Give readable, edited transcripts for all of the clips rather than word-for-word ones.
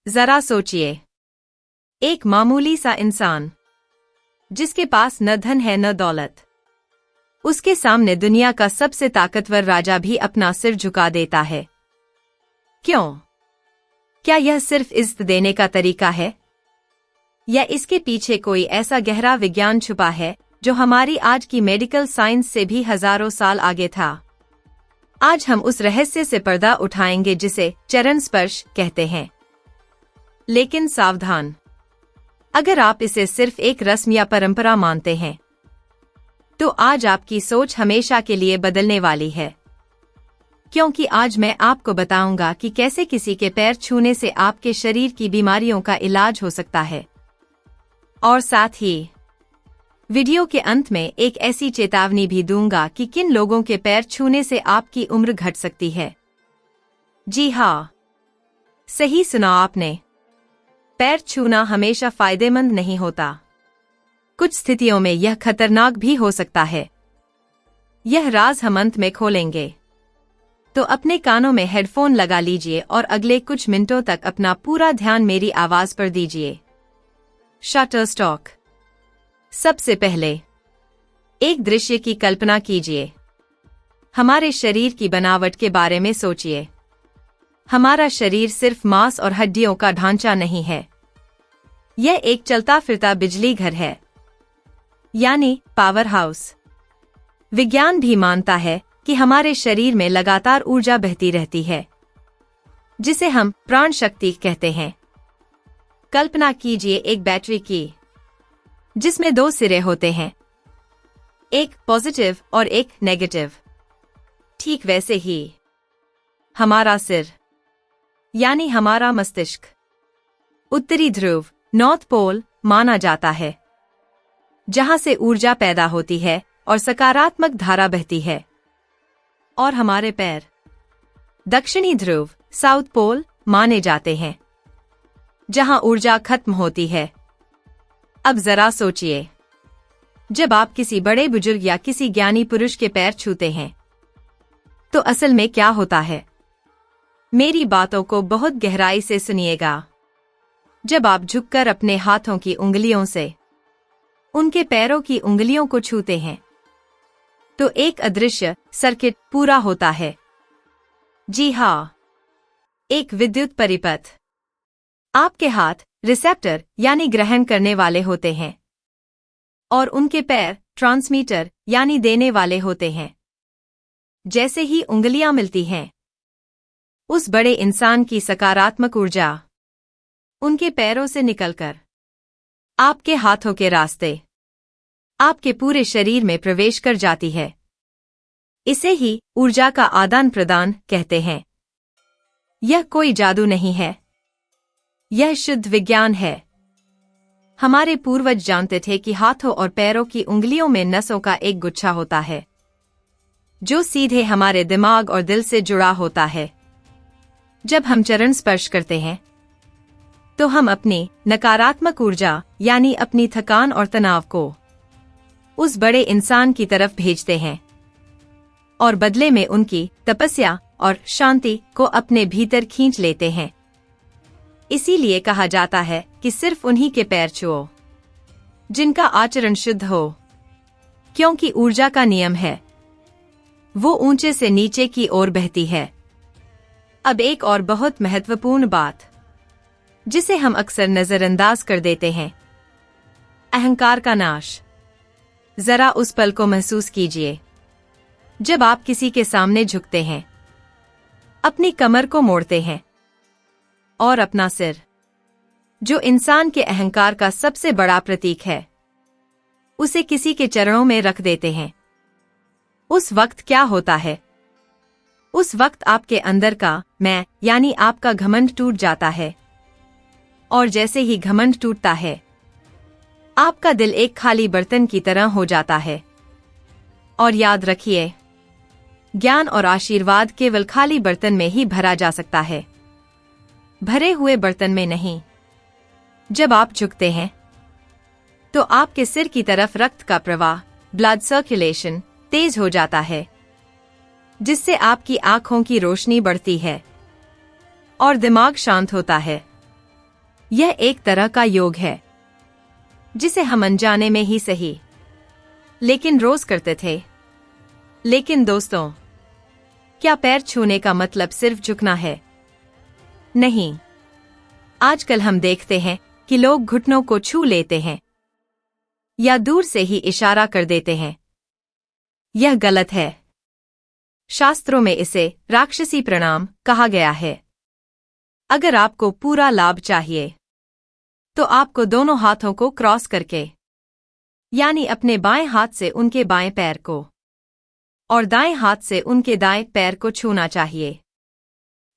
जरा सोचिए, एक मामूली सा इंसान जिसके पास न धन है न दौलत, उसके सामने दुनिया का सबसे ताकतवर राजा भी अपना सिर झुका देता है। क्यों? क्या यह सिर्फ इज्जत देने का तरीका है, या इसके पीछे कोई ऐसा गहरा विज्ञान छुपा है जो हमारी आज की मेडिकल साइंस से भी हजारों साल आगे था? आज हम उस रहस्य से पर्दा उठाएंगे जिसे चरण स्पर्श कहते हैं। लेकिन सावधान, अगर आप इसे सिर्फ एक रस्म या परंपरा मानते हैं, तो आज आपकी सोच हमेशा के लिए बदलने वाली है। क्योंकि आज मैं आपको बताऊंगा कि कैसे किसी के पैर छूने से आपके शरीर की बीमारियों का इलाज हो सकता है। और साथ ही वीडियो के अंत में एक ऐसी चेतावनी भी दूंगा कि किन लोगों के पैर छूने से आपकी उम्र घट सकती है। जी हाँ, सही सुना आपने। पैर छूना हमेशा फायदेमंद नहीं होता। कुछ स्थितियों में यह खतरनाक भी हो सकता है। यह राज हम अंत में खोलेंगे। तो अपने कानों में हेडफोन लगा लीजिए और अगले कुछ मिनटों तक अपना पूरा ध्यान मेरी आवाज पर दीजिए। शटरस्टॉक। सबसे पहले एक दृश्य की कल्पना कीजिए। हमारे शरीर की बनावट के बारे में सोचिए। हमारा शरीर सिर्फ मांस और हड्डियों का ढांचा नहीं है। यह एक चलता फिरता बिजली घर है, यानी पावर हाउस। विज्ञान भी मानता है कि हमारे शरीर में लगातार ऊर्जा बहती रहती है, जिसे हम प्राण शक्ति कहते हैं। कल्पना कीजिए एक बैटरी की, जिसमें दो सिरे होते हैं, एक पॉजिटिव और एक नेगेटिव। ठीक वैसे ही हमारा सिर, यानी हमारा मस्तिष्क, उत्तरी ध्रुव नॉर्थ पोल माना जाता है, जहां से ऊर्जा पैदा होती है और सकारात्मक धारा बहती है। और हमारे पैर दक्षिणी ध्रुव साउथ पोल माने जाते हैं, जहां ऊर्जा खत्म होती है। अब जरा सोचिए, जब आप किसी बड़े बुजुर्ग या किसी ज्ञानी पुरुष के पैर छूते हैं, तो असल में क्या होता है? मेरी बातों को बहुत गहराई से सुनिएगा। जब आप झुककर अपने हाथों की उंगलियों से उनके पैरों की उंगलियों को छूते हैं, तो एक अदृश्य सर्किट पूरा होता है। जी हाँ, एक विद्युत परिपथ। आपके हाथ रिसेप्टर यानी ग्रहण करने वाले होते हैं, और उनके पैर ट्रांसमीटर यानी देने वाले होते हैं। जैसे ही उंगलियां मिलती हैं, उस बड़े इंसान की सकारात्मक ऊर्जा उनके पैरों से निकलकर आपके हाथों के रास्ते आपके पूरे शरीर में प्रवेश कर जाती है। इसे ही ऊर्जा का आदान प्रदान कहते हैं। यह कोई जादू नहीं है, यह शुद्ध विज्ञान है। हमारे पूर्वज जानते थे कि हाथों और पैरों की उंगलियों में नसों का एक गुच्छा होता है, जो सीधे हमारे दिमाग और दिल से जुड़ा होता है। जब हम चरण स्पर्श करते हैं, तो हम अपनी नकारात्मक ऊर्जा यानी अपनी थकान और तनाव को उस बड़े इंसान की तरफ भेजते हैं, और बदले में उनकी तपस्या और शांति को अपने भीतर खींच लेते हैं। इसीलिए कहा जाता है कि सिर्फ उन्हीं के पैर छुओ जिनका आचरण शुद्ध हो, क्योंकि ऊर्जा का नियम है, वो ऊंचे से नीचे की ओर बहती है। अब एक और बहुत महत्वपूर्ण बात, जिसे हम अक्सर नजरअंदाज कर देते हैं, अहंकार का नाश। जरा उस पल को महसूस कीजिए, जब आप किसी के सामने झुकते हैं, अपनी कमर को मोड़ते हैं और अपना सिर, जो इंसान के अहंकार का सबसे बड़ा प्रतीक है, उसे किसी के चरणों में रख देते हैं। उस वक्त क्या होता है? उस वक्त आपके अंदर का मैं यानी आपका घमंड टूट जाता है, और जैसे ही घमंड टूटता है, आपका दिल एक खाली बर्तन की तरह हो जाता है। और याद रखिए, ज्ञान और आशीर्वाद केवल खाली बर्तन में ही भरा जा सकता है, भरे हुए बर्तन में नहीं। जब आप झुकते हैं, तो आपके सिर की तरफ रक्त का प्रवाह, ब्लड सर्कुलेशन, तेज हो जाता है, जिससे आपकी आंखों की रोशनी बढ़ती है और दिमाग शांत होता है। यह एक तरह का योग है जिसे हम अनजाने में ही सही लेकिन रोज करते थे। लेकिन दोस्तों, क्या पैर छूने का मतलब सिर्फ झुकना है? नहीं। आजकल हम देखते हैं कि लोग घुटनों को छू लेते हैं या दूर से ही इशारा कर देते हैं। यह गलत है। शास्त्रों में इसे राक्षसी प्रणाम कहा गया है। अगर आपको पूरा लाभ चाहिए तो आपको दोनों हाथों को क्रॉस करके, यानी अपने बाएं हाथ से उनके बाएं पैर को और दाएं हाथ से उनके दाएं पैर को छूना चाहिए।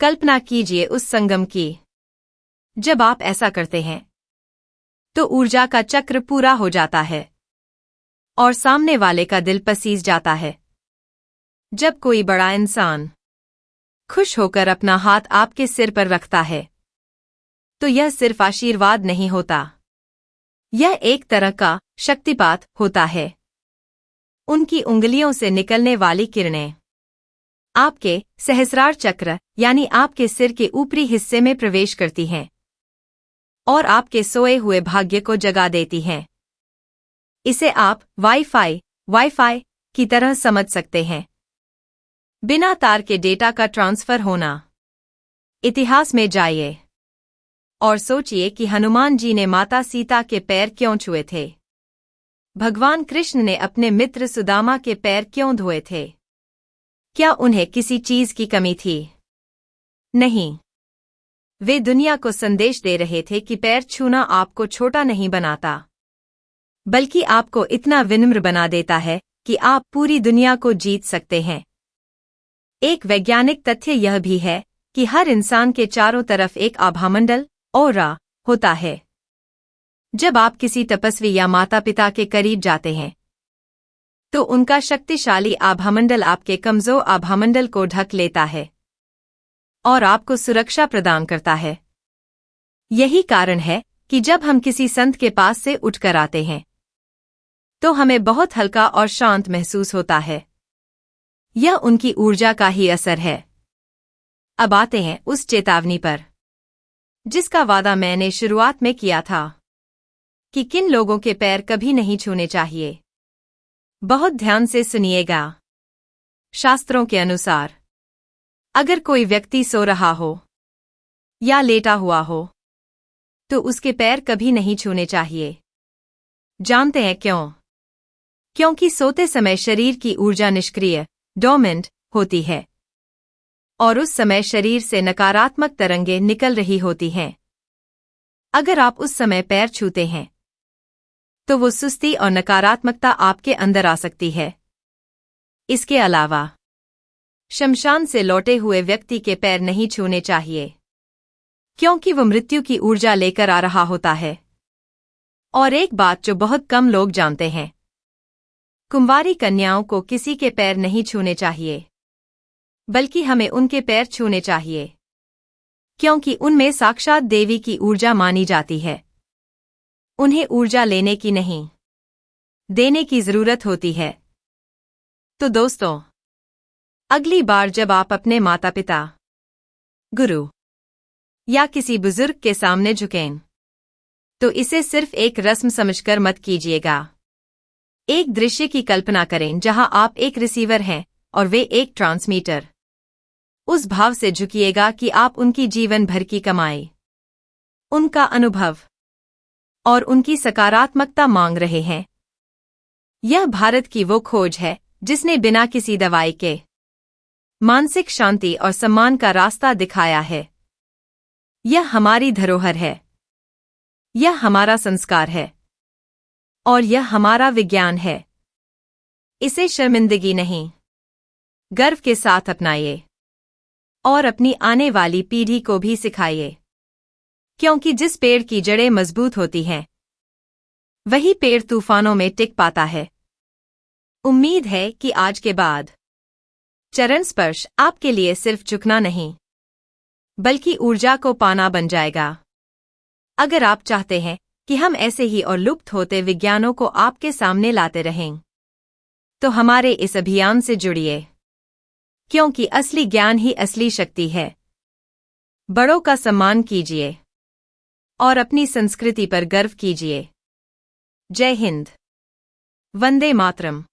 कल्पना कीजिए उस संगम की। जब आप ऐसा करते हैं तो ऊर्जा का चक्र पूरा हो जाता है और सामने वाले का दिल पसीज जाता है। जब कोई बड़ा इंसान खुश होकर अपना हाथ आपके सिर पर रखता है तो यह सिर्फ आशीर्वाद नहीं होता, यह एक तरह का शक्तिपात होता है। उनकी उंगलियों से निकलने वाली किरणें आपके सहस्रार चक्र यानी आपके सिर के ऊपरी हिस्से में प्रवेश करती हैं और आपके सोए हुए भाग्य को जगा देती हैं। इसे आप वाईफाई की तरह समझ सकते हैं। बिना तार के डेटा का ट्रांसफर होना। इतिहास में जाइए और सोचिए कि हनुमान जी ने माता सीता के पैर क्यों छुए थे? भगवान कृष्ण ने अपने मित्र सुदामा के पैर क्यों धोए थे? क्या उन्हें किसी चीज की कमी थी? नहीं। वे दुनिया को संदेश दे रहे थे कि पैर छूना आपको छोटा नहीं बनाता, बल्कि आपको इतना विनम्र बना देता है कि आप पूरी दुनिया को जीत सकते हैं। एक वैज्ञानिक तथ्य यह भी है कि हर इंसान के चारों तरफ एक आभामंडल ऑरा होता है। जब आप किसी तपस्वी या माता पिता के करीब जाते हैं तो उनका शक्तिशाली आभामंडल आपके कमजोर आभामंडल को ढक लेता है और आपको सुरक्षा प्रदान करता है। यही कारण है कि जब हम किसी संत के पास से उठकर आते हैं तो हमें बहुत हल्का और शांत महसूस होता है। यह उनकी ऊर्जा का ही असर है। अब आते हैं उस चेतावनी पर जिसका वादा मैंने शुरुआत में किया था कि किन लोगों के पैर कभी नहीं छूने चाहिए। बहुत ध्यान से सुनिएगा। शास्त्रों के अनुसार अगर कोई व्यक्ति सो रहा हो या लेटा हुआ हो तो उसके पैर कभी नहीं छूने चाहिए। जानते हैं क्यों? क्योंकि सोते समय शरीर की ऊर्जा निष्क्रिय डोमेंट होती है और उस समय शरीर से नकारात्मक तरंगें निकल रही होती हैं। अगर आप उस समय पैर छूते हैं तो वो सुस्ती और नकारात्मकता आपके अंदर आ सकती है। इसके अलावा शमशान से लौटे हुए व्यक्ति के पैर नहीं छूने चाहिए क्योंकि वो मृत्यु की ऊर्जा लेकर आ रहा होता है। और एक बात जो बहुत कम लोग जानते हैं, कुंवारी कन्याओं को किसी के पैर नहीं छूने चाहिए, बल्कि हमें उनके पैर छूने चाहिए क्योंकि उनमें साक्षात देवी की ऊर्जा मानी जाती है। उन्हें ऊर्जा लेने की नहीं, देने की जरूरत होती है। तो दोस्तों, अगली बार जब आप अपने माता पिता, गुरु या किसी बुजुर्ग के सामने झुकें तो इसे सिर्फ एक रस्म समझकर मत कीजिएगा। एक दृश्य की कल्पना करें जहां आप एक रिसीवर हैं और वे एक ट्रांसमीटर। उस भाव से झुकिएगा कि आप उनकी जीवन भर की कमाई, उनका अनुभव और उनकी सकारात्मकता मांग रहे हैं। यह भारत की वो खोज है जिसने बिना किसी दवाई के मानसिक शांति और सम्मान का रास्ता दिखाया है। यह हमारी धरोहर है, यह हमारा संस्कार है और यह हमारा विज्ञान है। इसे शर्मिंदगी नहीं, गर्व के साथ अपनाइए और अपनी आने वाली पीढ़ी को भी सिखाइए, क्योंकि जिस पेड़ की जड़ें मजबूत होती हैं वही पेड़ तूफानों में टिक पाता है। उम्मीद है कि आज के बाद चरण स्पर्श आपके लिए सिर्फ झुकना नहीं, बल्कि ऊर्जा को पाना बन जाएगा। अगर आप चाहते हैं कि हम ऐसे ही और लुप्त होते विज्ञानों को आपके सामने लाते रहें, तो हमारे इस अभियान से जुड़िए, क्योंकि असली ज्ञान ही असली शक्ति है। बड़ों का सम्मान कीजिए, और अपनी संस्कृति पर गर्व कीजिए। जय हिंद। वंदे मातरम।